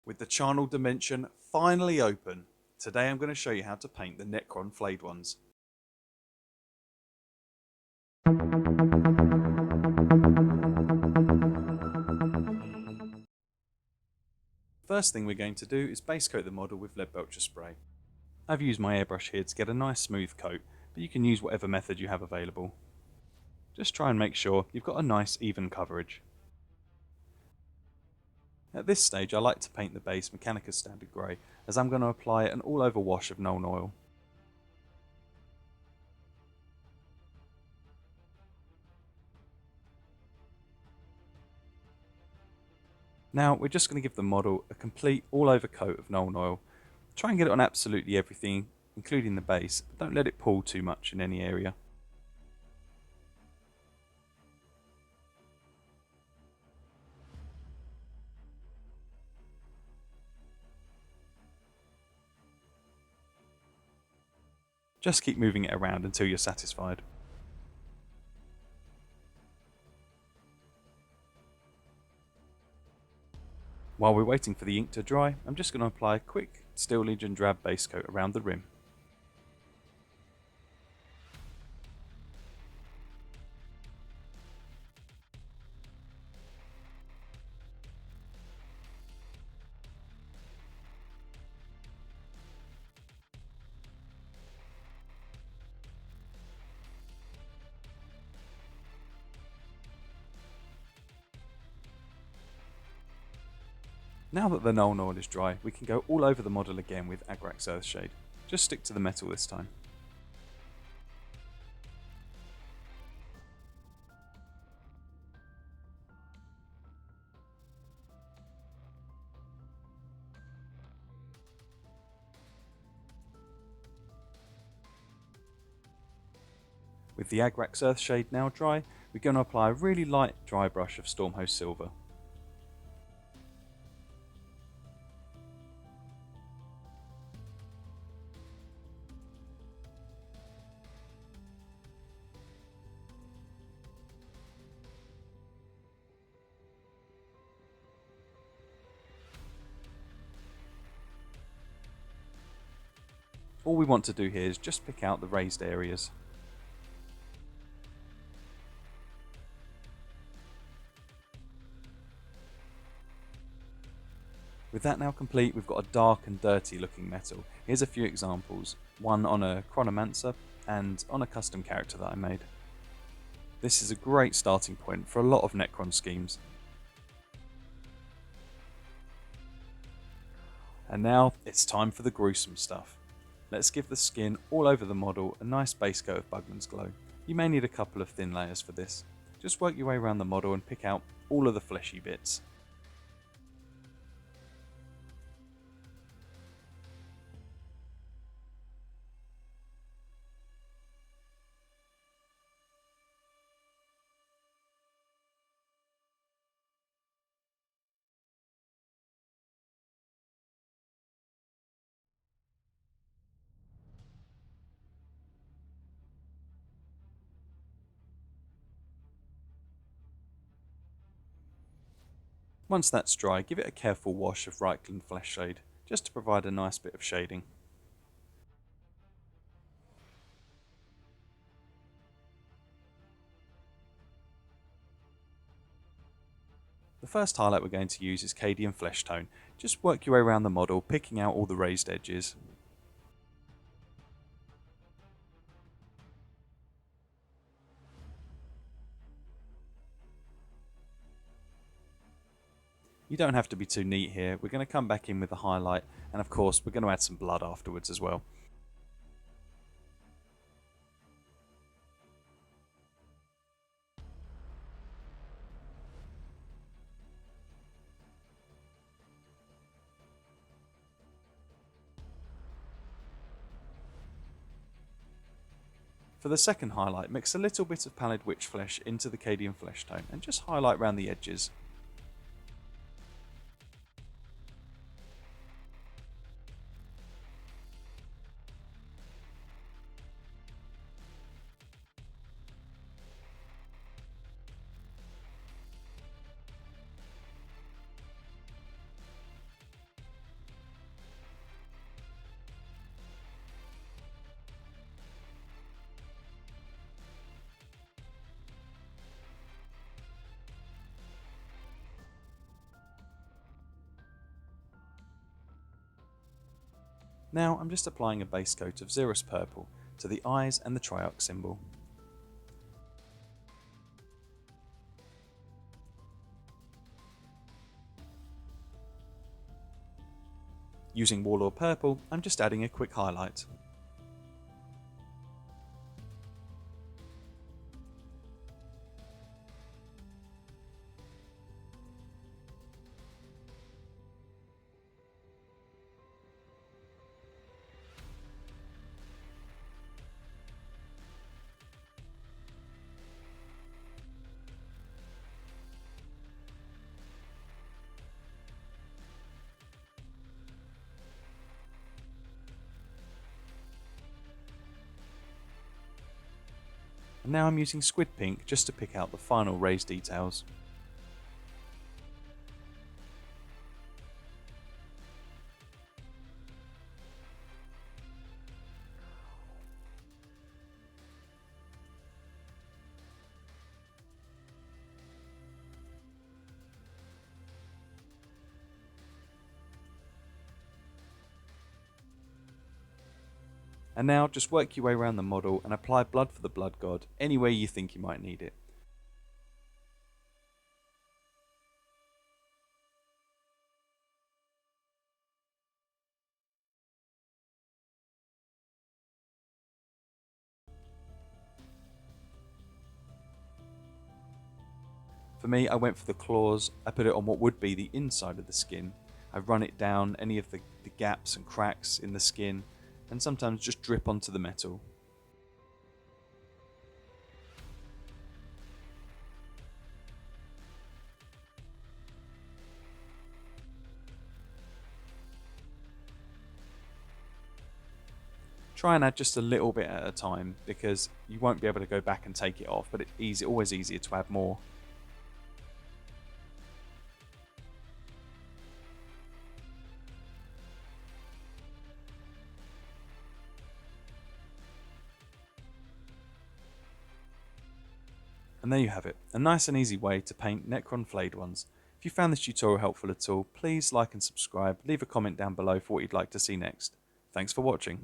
With the channel dimension finally open, today I'm going to show you how to paint the Necron Flayed ones. First thing we're going to do is base coat the model with lead belcher spray. I've used my airbrush here to get a nice smooth coat, but you can use whatever method you have available. Just try and make sure you've got a nice even coverage. At this stage I like to paint the base MECHANICUS standard grey, as I'm going to apply an all over wash of Nuln Oil. Now we're just going to give the model a complete all over coat of Nuln Oil. Try and get it on absolutely everything, including the base, but don't let it pull too much in any area. Just keep moving it around until you're satisfied. While we're waiting for the ink to dry, I'm just going to apply a quick Steel Legion DRAB base coat around the rim. Now that the Nuln Oil is dry, we can go all over the model again with Agrax Earthshade. Just stick to the metal this time. With the Agrax Earthshade now dry, we're going to apply a really light dry brush of STORMHOST Silver. All we want to do here is just pick out the raised areas. With that now complete, we've got a dark and dirty looking metal. Here's a few examples, one on a Chronomancer and on a custom character that I made. This is a great starting point for a lot of Necron schemes. And now it's time for the gruesome stuff. Let's give the skin all over the model a nice base coat of BUGMANS glow. You may need a couple of thin layers for this. Just work your way around the model and pick out all of the fleshy bits. Once that's dry, give it a careful wash of Reichland Flesh Shade, just to provide a nice bit of shading. The first highlight we're going to use is CADIAN FLESHTONE. Just work your way around the model, picking out all the raised edges. You don't have to be too neat here. We're going to come back in with the highlight, and of course we're going to add some blood afterwards as well. For the second highlight, mix a little bit of Pallid witch flesh into the CADIAN FLESHTONE and just highlight around the edges. Now I'm just applying a base coat of XEREUS purple to the eyes and the triarch symbol. Using Warlord purple, I'm just adding a quick highlight. And now I'm using SQUID pink just to pick out the final raised details. And now just work your way around the model and apply blood for the blood god anywhere you think you might need it. For me, I went for the claws. I put it on what would be the inside of the skin. I run it down any of the gaps and cracks in the skin, and sometimes just drip onto the metal. Try and add just a little bit at a time, because you won't be able to go back and take it off, but it's always easier to add more. And there you have it, a nice and easy way to paint Necron Flayed ones. If you found this tutorial helpful at all, please like and subscribe, leave a comment down below for what you'd like to see next. Thanks for watching.